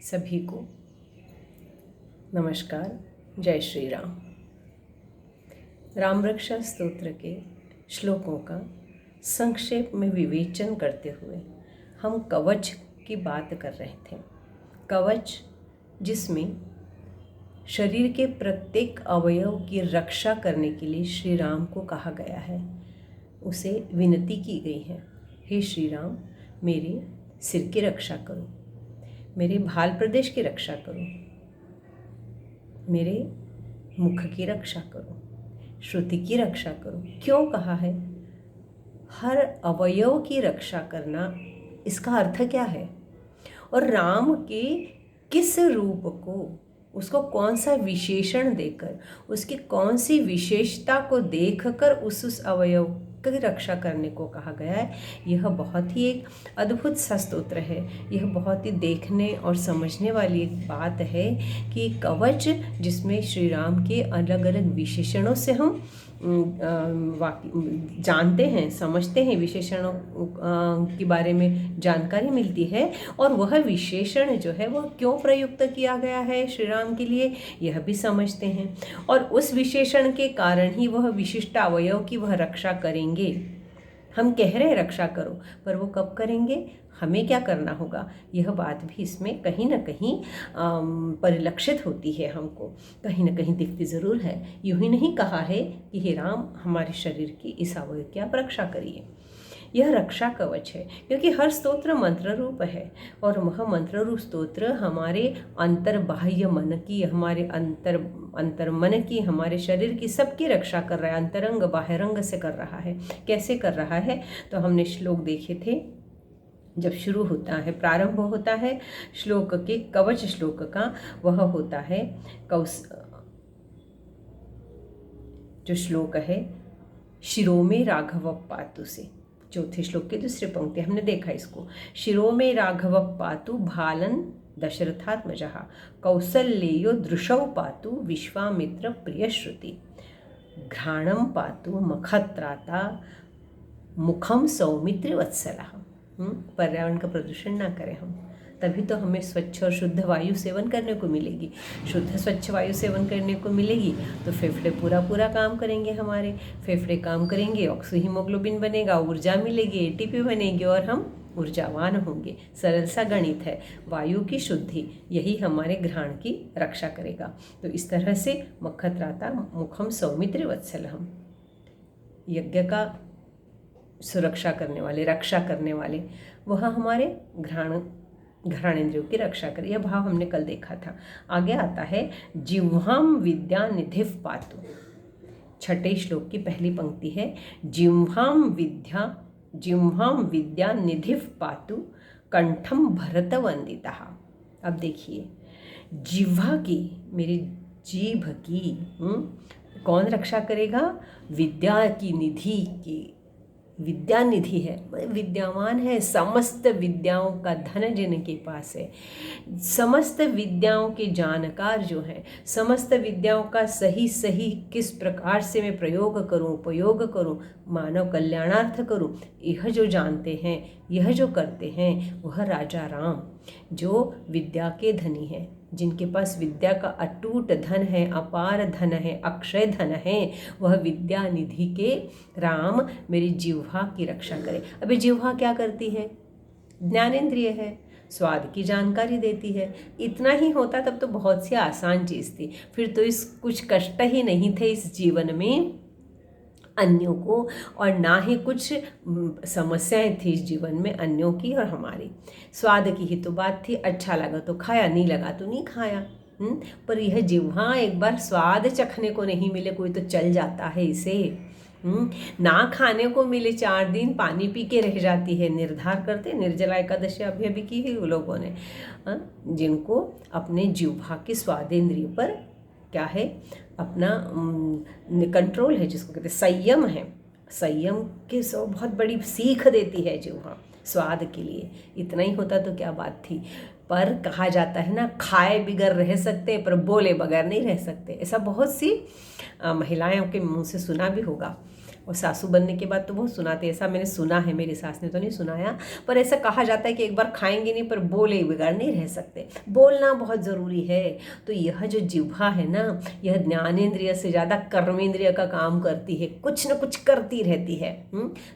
सभी को नमस्कार। जय श्री राम। राम रक्षा स्तोत्र के श्लोकों का संक्षेप में विवेचन करते हुए हम कवच की बात कर रहे थे। कवच जिसमें शरीर के प्रत्येक अवयव की रक्षा करने के लिए श्री राम को कहा गया है, उसे विनती की गई है, हे श्री राम मेरे सिर की रक्षा करो, मेरे भाल प्रदेश की रक्षा करो, मेरे मुख की रक्षा करो, श्रुति की रक्षा करो। क्यों कहा है? हर अवयव की रक्षा करना, इसका अर्थ क्या है? और राम के किस रूप को, उसको कौन सा विशेषण देकर, उसकी कौन सी विशेषता को देखकर उस अवयव की रक्षा करने को कहा गया है। यह बहुत ही एक अद्भुत सा स्तोत्र है। यह बहुत ही देखने और समझने वाली एक बात है कि कवच जिसमें श्री राम के अलग अलग विशेषणों से हम जानते हैं, समझते हैं, विशेषणों के बारे में जानकारी मिलती है, और वह विशेषण जो है वह क्यों प्रयुक्त किया गया है श्री राम के लिए, यह भी समझते हैं। और उस विशेषण के कारण ही वह विशिष्ट अवयव की वह रक्षा करेंगे। हम कह रहे हैं रक्षा करो, पर वो कब करेंगे, हमें क्या करना होगा, यह बात भी इसमें कहीं ना कहीं परिलक्षित होती है, हमको कहीं ना कहीं दिखती ज़रूर है। यूँ ही नहीं कहा है कि हे राम हमारे शरीर की इस अवयव की आप रक्षा करिए। यह रक्षा कवच है, क्योंकि हर स्तोत्र मंत्र रूप है, और वह मंत्र रूप स्तोत्र हमारे अंतर बाह्य मन की, हमारे अंतर मन की, हमारे शरीर की सबकी रक्षा कर रहा है, अंतरंग बाह्यरंग से कर रहा है। कैसे कर रहा है? तो हमने श्लोक देखे थे। जब शुरू होता है, प्रारंभ होता है श्लोक के, कवच श्लोक का, वह होता है जो श्लोक है शिरो में राघव पातु से। चौथे श्लोक की दूसरी पंक्ति हमने देखा इसको। शिरो में राघव पातु भालन दशरथात्मजः कौसल्येयो दृशौ पातु विश्वामित्र प्रिय श्रुति घ्राणम पातु मखत्राता मुखम सौमित्र वत्सलः। पर्यावरण का प्रदूषण ना करें हम, तभी तो हमें स्वच्छ और शुद्ध वायु सेवन करने को मिलेगी। शुद्ध स्वच्छ वायु सेवन करने को मिलेगी तो फेफड़े पूरा काम करेंगे, हमारे फेफड़े काम करेंगे, ऑक्सीहीमोग्लोबिन बनेगा, ऊर्जा मिलेगी, एटीपी बनेगी और हम ऊर्जावान होंगे। सरल सा गणित है। वायु की शुद्धि यही हमारे घ्राण की रक्षा करेगा। तो इस तरह से मखत्राता मुखम सौमित्र वत्सलहम, यज्ञ का सुरक्षा करने वाले, रक्षा करने वाले, वह हमारे घ्राणेंद्रियों की रक्षा करे। यह भाव हमने कल देखा था। आगे आता है जिह्वाम विद्या निधिव पातु। छठे श्लोक की पहली पंक्ति है जिह्वाम विद्या निधिव पातु कंठम भरत वंदितः। अब देखिए, जिह्वा की, मेरी जीभ की कौन रक्षा करेगा? विद्या की निधि की। विद्या निधि है, विद्यावान है, समस्त विद्याओं का धन जिनके पास है, समस्त विद्याओं के जानकार जो हैं, समस्त विद्याओं का सही किस प्रकार से मैं प्रयोग करूं, उपयोग करूं, मानव कल्याणार्थ करूं, यह जो जानते हैं, यह जो करते हैं, वह राजा राम जो विद्या के धनी हैं, जिनके पास विद्या का अटूट धन है, अपार धन है, अक्षय धन है, वह विद्या निधि के राम मेरी जिह्वा की रक्षा करे। अभी जिह्वा क्या करती है? ज्ञानेंद्रिय है, स्वाद की जानकारी देती है। इतना ही होता तब तो बहुत सी आसान चीज़ थी, फिर तो इस कुछ कष्ट ही नहीं थे इस जीवन में अन्यों को, और ना ही कुछ समस्याएं थी इस जीवन में अन्यों की और हमारी। स्वाद की ही तो बात थी, अच्छा लगा तो खाया, नहीं लगा तो नहीं खाया। पर यह जिह्वा एक बार स्वाद चखने को नहीं मिले, कोई तो चल जाता है इसे। ना खाने को मिले, 4 दिन पानी पी के रह जाती है। निर्धार करते, निर्जला एकादशी अभी की ही लोगों ने, जिनको अपने जिह्वा के स्वादेंद्रिय पर क्या है, अपना कंट्रोल है, जिसको कहते हैं संयम है। संयम की बहुत बड़ी सीख देती है जिह्वा स्वाद के लिए। इतना ही होता तो क्या बात थी। पर कहा जाता है ना, खाए बिगर रह सकते पर बोले बगैर नहीं रह सकते। ऐसा बहुत सी महिलाओं के मुंह से सुना भी होगा। और सासू बनने के बाद तो बहुत सुनाते, ऐसा मैंने सुना है, मेरी सास ने तो नहीं सुनाया, पर ऐसा कहा जाता है कि एक बार खाएंगे नहीं पर बोले बगैर नहीं रह सकते, बोलना बहुत ज़रूरी है। तो यह जो जिह्वा है ना, यह ज्ञानेंद्रिय से ज़्यादा कर्मेंद्रिय का काम करती है, कुछ न कुछ करती रहती है।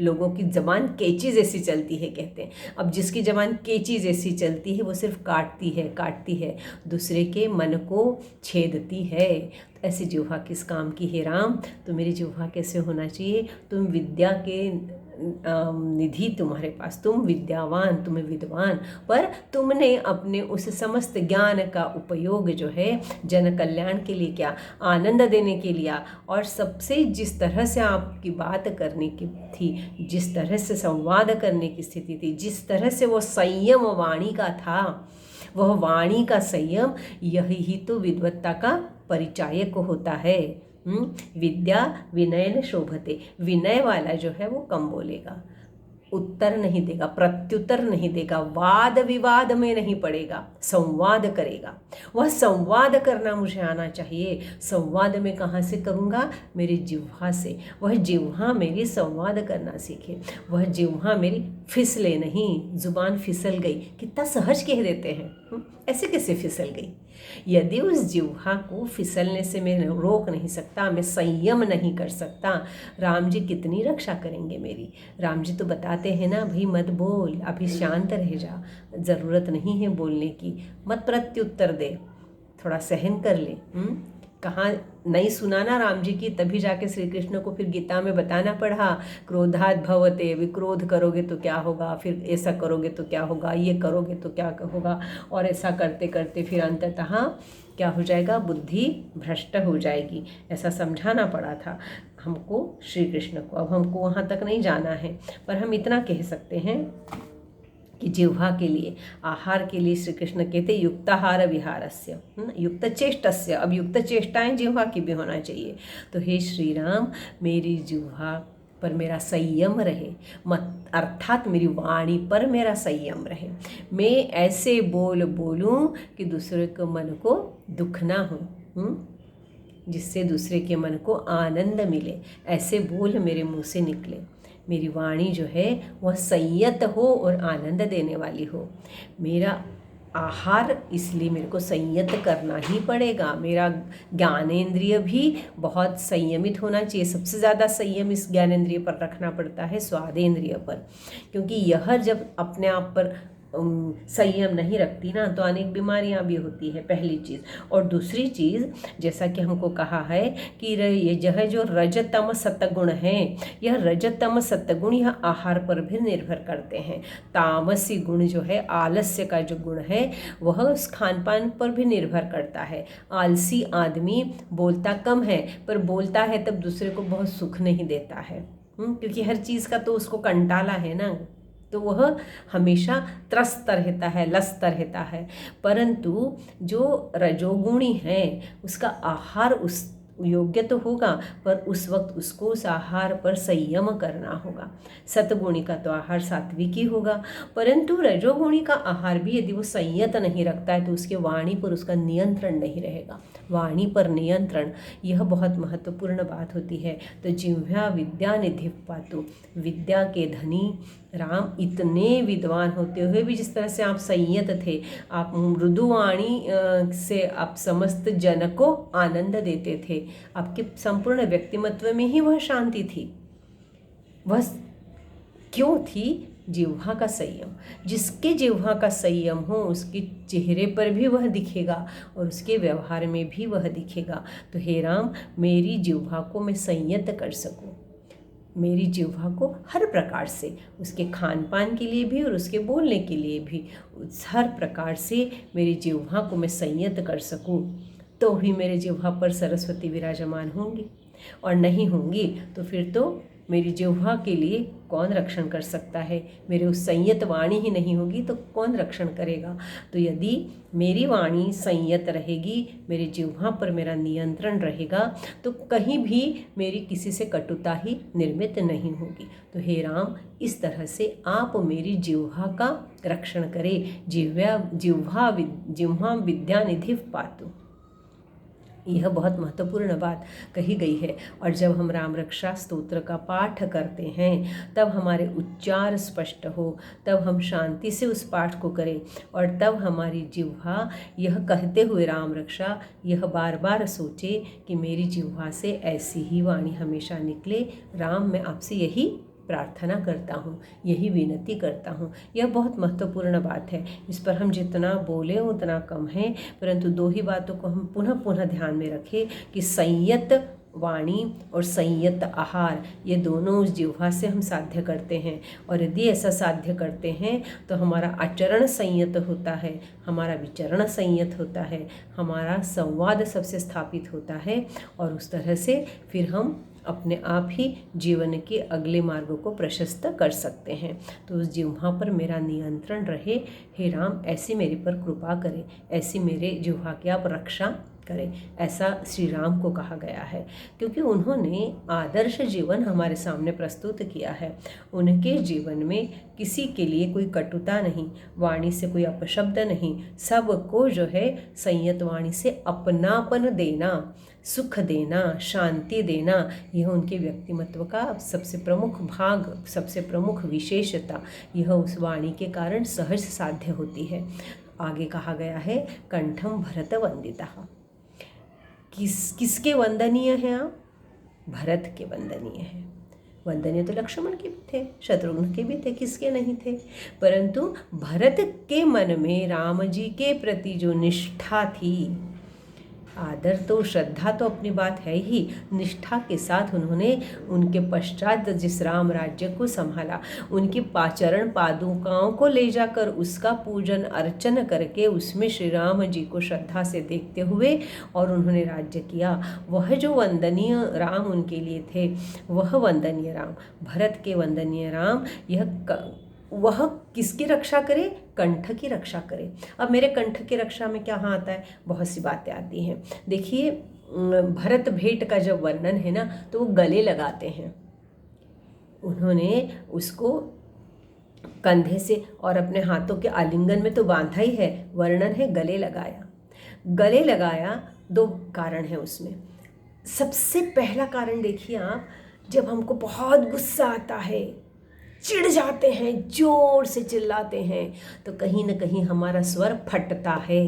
लोगों की ज़बान कैंची जैसी चलती है कहते हैं। अब जिसकी ज़बान कैंची जैसी चलती है वो सिर्फ काटती है, दूसरे के मन को छेदती है। ऐसी जिह्वा किस काम की है राम? तो मेरी जिह्वा कैसे होना चाहिए? तुम विद्या के निधि तुम्हारे पास, तुम विद्यावान, तुम्हें विद्वान, पर तुमने अपने उस समस्त ज्ञान का उपयोग जो है जन कल्याण के लिए किया, आनंद देने के लिए, और सबसे जिस तरह से आपकी बात करने की थी, जिस तरह से संवाद करने की स्थिति थी, जिस तरह से वो संयम वाणी का था, वह वाणी का संयम यही तो विद्वत्ता का परिचायक होता है। विद्या विनयन शोभते, विनय वाला जो है वो कम बोलेगा, उत्तर नहीं देगा, प्रत्युत्तर नहीं देगा, वाद विवाद में नहीं पड़ेगा, संवाद करेगा। वह संवाद करना मुझे आना चाहिए। संवाद में कहाँ से करूँगा? मेरी जिह्वा से। वह जिह्वा मेरी संवाद करना सीखे, वह जिह्वा मेरी फिसले नहीं। जुबान फिसल गई, कितना सहज कह देते हैं, ऐसे कैसे फिसल गई? यदि उस जिह्वा को फिसलने से मैं रोक नहीं सकता, मैं संयम नहीं कर सकता, राम जी कितनी रक्षा करेंगे मेरी? राम जी तो बताते हैं ना, भाई मत बोल, अभी शांत रह जा, ज़रूरत नहीं है बोलने की, मत प्रत्युत्तर दे, थोड़ा सहन कर ले। कहाँ नहीं सुनाना राम जी की, तभी जाके श्री कृष्ण को फिर गीता में बताना पड़ा, क्रोधात् भवते, विक्रोध करोगे तो क्या होगा, फिर ऐसा करोगे तो क्या होगा, ये करोगे तो क्या होगा, और ऐसा करते करते फिर अंततः क्या हो जाएगा? बुद्धि भ्रष्ट हो जाएगी। ऐसा समझाना पड़ा था हमको श्री कृष्ण को। अब हमको वहाँ तक नहीं जाना है, पर हम इतना कह सकते हैं कि जिह्वा के लिए, आहार के लिए श्री कृष्ण कहते युक्ताहार विहारस्य, युक्त चेष्टस्य। अब युक्त चेष्टाएं जिह्वा की भी होना चाहिए। तो हे श्री राम, मेरी जिह्वा पर मेरा संयम रहे, अर्थात मेरी वाणी पर मेरा संयम रहे। मैं ऐसे बोलूं कि दूसरे के मन को दुख ना हो, जिससे दूसरे के मन को आनंद मिले, ऐसे बोल मेरे मुँह से निकले। मेरी वाणी जो है वह संयत हो और आनंद देने वाली हो। मेरा आहार इसलिए मेरे को संयत करना ही पड़ेगा। मेरा ज्ञानेंद्रिय भी बहुत संयमित होना चाहिए। सबसे ज़्यादा संयम इस ज्ञानेंद्रिय पर रखना पड़ता है, स्वादेंद्रिय पर, क्योंकि यह जब अपने आप पर संयम नहीं रखती ना तो अनेक बीमारियां भी होती है, पहली चीज़। और दूसरी चीज़, जैसा कि हमको कहा है कि यह जो रजतम सतगुण है, यह रजतम सतगुण यह आहार पर भी निर्भर करते हैं। तामसी गुण जो है, आलस्य का जो गुण है, वह उस खान पान पर भी निर्भर करता है। आलसी आदमी बोलता कम है, पर बोलता है तब दूसरे को बहुत सुख नहीं देता है, क्योंकि हर चीज़ का तो उसको कंटाला है ना, तो वह हमेशा त्रस्त रहता है, लस्त रहता है। परंतु जो रजोगुणी है उसका आहार उस योग्य तो होगा, पर उस वक्त उसको उस आहार पर संयम करना होगा। सतगुणी का तो आहार सात्विकी होगा, परंतु रजोगुणी का आहार भी यदि वो संयत नहीं रखता है तो उसके वाणी पर उसका नियंत्रण नहीं रहेगा। वाणी पर नियंत्रण यह बहुत महत्वपूर्ण बात होती है। तो जिह्वा विद्या निधि पातु, विद्या के धनी राम इतने विद्वान होते हुए भी जिस तरह से आप संयत थे, आप मृदुवाणी से आप समस्त जन को आनंद देते थे, आपके संपूर्ण व्यक्तिमत्व में ही वह शांति थी। वह क्यों थी? जिह्वा का संयम। जिसके जिह्वा का संयम हो उसके चेहरे पर भी वह दिखेगा और उसके व्यवहार में भी वह दिखेगा। तो हे राम, मेरी जिह्वा को मैं संयत कर सकूं, मेरी जिह्वा को हर प्रकार से, उसके खान पान के लिए भी और उसके बोलने के लिए भी, हर प्रकार से मेरी जिह्वा को मैं संयत कर सकूं, तो ही मेरे जिह्वा पर सरस्वती विराजमान होंगी। और नहीं होंगी तो फिर तो मेरी जिह्वा के लिए कौन रक्षण कर सकता है? मेरे उस संयत वाणी ही नहीं होगी तो कौन रक्षण करेगा? तो यदि मेरी वाणी संयत रहेगी, मेरी जिह्वा पर मेरा नियंत्रण रहेगा, तो कहीं भी मेरी किसी से कटुता ही निर्मित नहीं होगी। तो हे राम, इस तरह से आप मेरी जिह्वा का रक्षण करें। जिह्वा विद्या निधि पातु, यह बहुत महत्वपूर्ण बात कही गई है। और जब हम राम रक्षा स्तोत्र का पाठ करते हैं तब हमारे उच्चार स्पष्ट हो, तब हम शांति से उस पाठ को करें और तब हमारी जिह्वा यह कहते हुए राम रक्षा यह बार बार सोचे कि मेरी जिह्वा से ऐसी ही वाणी हमेशा निकले। राम, मैं आपसे यही प्रार्थना करता हूँ, यही विनती करता हूँ। यह बहुत महत्वपूर्ण बात है। इस पर हम जितना बोलें उतना कम है, परंतु दो ही बातों को हम पुनः पुनः ध्यान में रखें कि संयत वाणी और संयत आहार, ये दोनों उस जिह्वा से हम साध्य करते हैं। और यदि ऐसा साध्य करते हैं तो हमारा आचरण संयत होता है, हमारा विचरण संयत होता है, हमारा संवाद सबसे स्थापित होता है और उस तरह से फिर हम अपने आप ही जीवन के अगले मार्गों को प्रशस्त कर सकते हैं। तो उस जिह्वा पर मेरा नियंत्रण रहे। हे राम, ऐसी मेरे पर कृपा करें, ऐसी मेरे जिह्वा की आप रक्षा करें, ऐसा श्री राम को कहा गया है, क्योंकि उन्होंने आदर्श जीवन हमारे सामने प्रस्तुत किया है। उनके जीवन में किसी के लिए कोई कटुता नहीं, वाणी से कोई अपशब्द नहीं, सबको जो है संयत वाणी से अपनापन देना, सुख देना, शांति देना, यह उनके व्यक्तिमत्व का सबसे प्रमुख भाग, सबसे प्रमुख विशेषता, यह उस वाणी के कारण सहज साध्य होती है। आगे कहा गया है कंठम भरत वंदिता। किसके वंदनीय हैं आप? भरत के वंदनीय हैं। वंदनीय तो लक्ष्मण के भी थे, शत्रुघ्न के भी थे, किसके नहीं थे, परंतु भरत के मन में राम जी के प्रति जो निष्ठा थी, आदर तो श्रद्धा तो अपनी बात है ही, निष्ठा के साथ उन्होंने उनके पश्चात जिस राम राज्य को संभाला, उनकी पाचरण पादुकाओं को ले जाकर उसका पूजन अर्चन करके उसमें श्री राम जी को श्रद्धा से देखते हुए और उन्होंने राज्य किया, वह जो वंदनीय राम उनके लिए थे, वह वंदनीय राम, भरत के वंदनीय राम, वह किसकी रक्षा करे? कंठ की रक्षा करे। अब मेरे कंठ की रक्षा में क्या हाँ आता है? बहुत सी बातें आती हैं। देखिए, भरत भेंट का जब वर्णन है ना, तो वो गले लगाते हैं। उन्होंने उसको कंधे से और अपने हाथों के आलिंगन में तो बांधा ही है, वर्णन है गले लगाया। गले लगाया, दो कारण है उसमें। सबसे पहला कारण देखिए आप, जब हमको बहुत गुस्सा आता है, चिढ़ जाते हैं, जोर से चिल्लाते हैं, तो कहीं ना कहीं हमारा स्वर फटता है।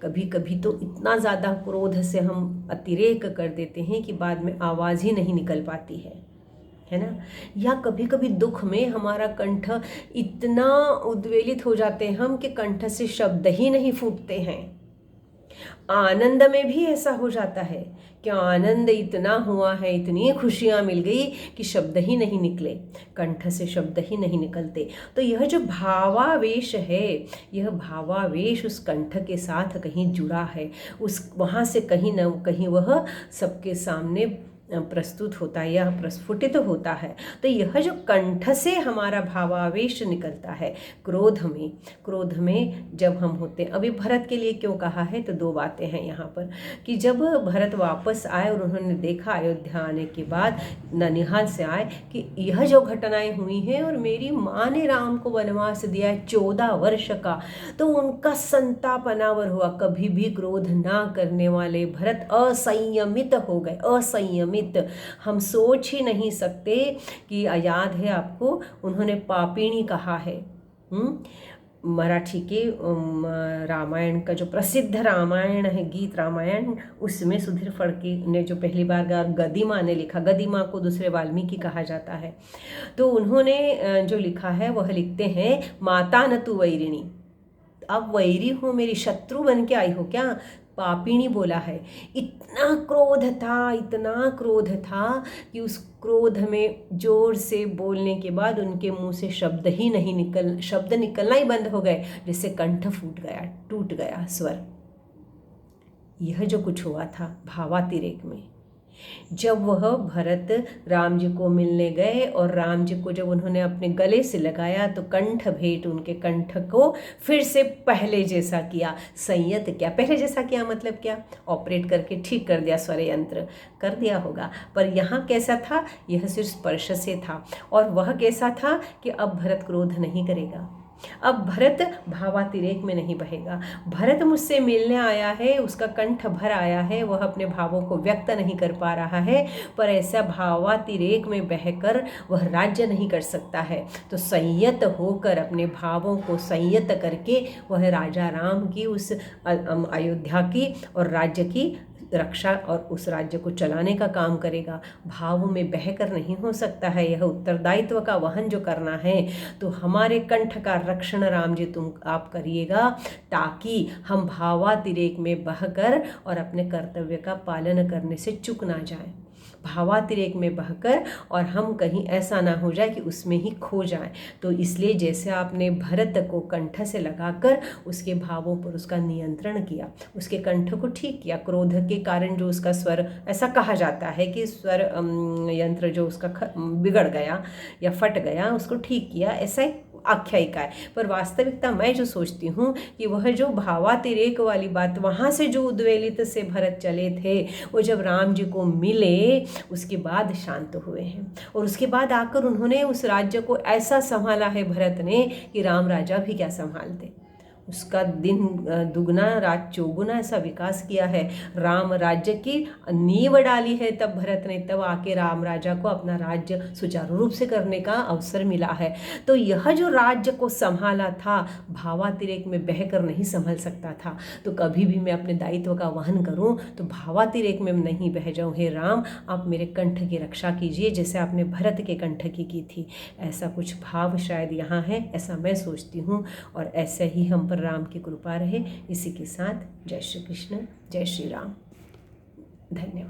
कभी कभी तो इतना ज़्यादा क्रोध से हम अतिरेक कर देते हैं कि बाद में आवाज़ ही नहीं निकल पाती है ना। या कभी कभी दुख में हमारा कंठ इतना उद्वेलित हो जाते हैं हम कि कंठ से शब्द ही नहीं फूटते हैं। आनंद में भी ऐसा हो जाता है कि आनंद इतना हुआ है, इतनी खुशियाँ मिल गई कि शब्द ही नहीं निकले, कंठ से शब्द ही नहीं निकलते। तो यह जो भावावेश है, यह भावावेश उस कंठ के साथ कहीं जुड़ा है, उस वहाँ से कहीं न कहीं वह सबके सामने प्रस्तुत होता है या प्रस्फुटित होता है। तो यह जो कंठ से हमारा भावावेश निकलता है क्रोध में जब हम होते हैं। अभी भरत के लिए क्यों कहा है, तो दो बातें हैं यहाँ पर कि जब भरत वापस आए और उन्होंने देखा अयोध्या आने के बाद, ननिहाल से आए, कि यह जो घटनाएं हुई हैं और मेरी माँ ने राम को वनवास दिया है 14 वर्ष का, तो उनका संताप अनावर हुआ। कभी भी क्रोध ना करने वाले भरत असंयमित हो गए, असंयमित। हम सोच ही नहीं सकते कि याद है आपको, उन्होंने पापिणी कहा है। मराठी के रामायण का जो प्रसिद्ध रामायण है, गीत रामायण, उसमें सुधीर फड़के ने जो पहली बार गदिमा ने लिखा, गदिमा को दूसरे वाल्मीकि कहा जाता है, तो उन्होंने जो लिखा है वह लिखते हैं, माता न तू वैरिणी, अब वैरी हो, मेरी शत्रु बन के आई हो क्या? पापिणी बोला है। इतना क्रोध था कि उस क्रोध में जोर से बोलने के बाद उनके मुंह से शब्द निकलना ही बंद हो गए, जैसे कंठ फूट गया, टूट गया स्वर। यह जो कुछ हुआ था भावातिरेक में, जब वह भरत राम जी को मिलने गए और राम जी को जब उन्होंने अपने गले से लगाया तो कंठ भेंट, उनके कंठ को फिर से पहले जैसा किया, संयत किया। पहले जैसा किया मतलब क्या? ऑपरेट करके ठीक कर दिया, स्वर यंत्र कर दिया होगा, पर यहाँ कैसा था? यह सिर्फ स्पर्श से था। और वह कैसा था कि अब भरत क्रोध नहीं करेगा, अब भरत भावातिरेक में नहीं बहेगा। भरत मुझसे मिलने आया है, उसका कंठ भर आया है, वह अपने भावों को व्यक्त नहीं कर पा रहा है, पर ऐसा भावातिरेक में बहकर वह राज्य नहीं कर सकता है। तो संयत होकर अपने भावों को संयत करके वह राजा राम की उस अयोध्या की और राज्य की रक्षा और उस राज्य को चलाने का काम करेगा। भाव में बहकर नहीं हो सकता है, यह उत्तरदायित्व का वहन जो करना है। तो हमारे कंठ का रक्षण राम जी आप करिएगा, ताकि हम भावातिरेक में बहकर और अपने कर्तव्य का पालन करने से चूक ना जाएं। भावातिरेक में बहकर और हम कहीं ऐसा ना हो जाए कि उसमें ही खो जाए। तो इसलिए जैसे आपने भरत को कंठ से लगाकर उसके भावों पर उसका नियंत्रण किया, उसके कंठ को ठीक किया, क्रोध के कारण जो उसका स्वर, ऐसा कहा जाता है कि स्वर यंत्र जो उसका बिगड़ गया या फट गया, उसको ठीक किया, ऐसा आख्यायिका है। पर वास्तविकता मैं जो सोचती हूँ कि वह जो भावातिरेक वाली बात, वहाँ से जो उद्वेलित से भरत चले थे, वो जब राम जी को मिले उसके बाद शांत हुए हैं। और उसके बाद आकर उन्होंने उस राज्य को ऐसा संभाला है भरत ने कि राम राजा भी क्या संभालते। उसका दिन दुगना रात चौगुना ऐसा विकास किया है। राम राज्य की नींव डाली है तब भरत ने, तब आके राम राजा को अपना राज्य सुचारू रूप से करने का अवसर मिला है। तो यह जो राज्य को संभाला था, भावातिरेक में बहकर नहीं संभल सकता था। तो कभी भी मैं अपने दायित्व का वहन करूं तो भावातिरेक में नहीं बह जाऊं। हे राम, आप मेरे कंठ की रक्षा कीजिए, जैसे आपने भरत के कंठ की थी। ऐसा कुछ भाव शायद यहाँ है, ऐसा मैं सोचती हूँ। और ऐसे ही हम पर राम की कृपा रहे। इसी के साथ जय श्री कृष्ण, जय श्री राम, धन्यवाद।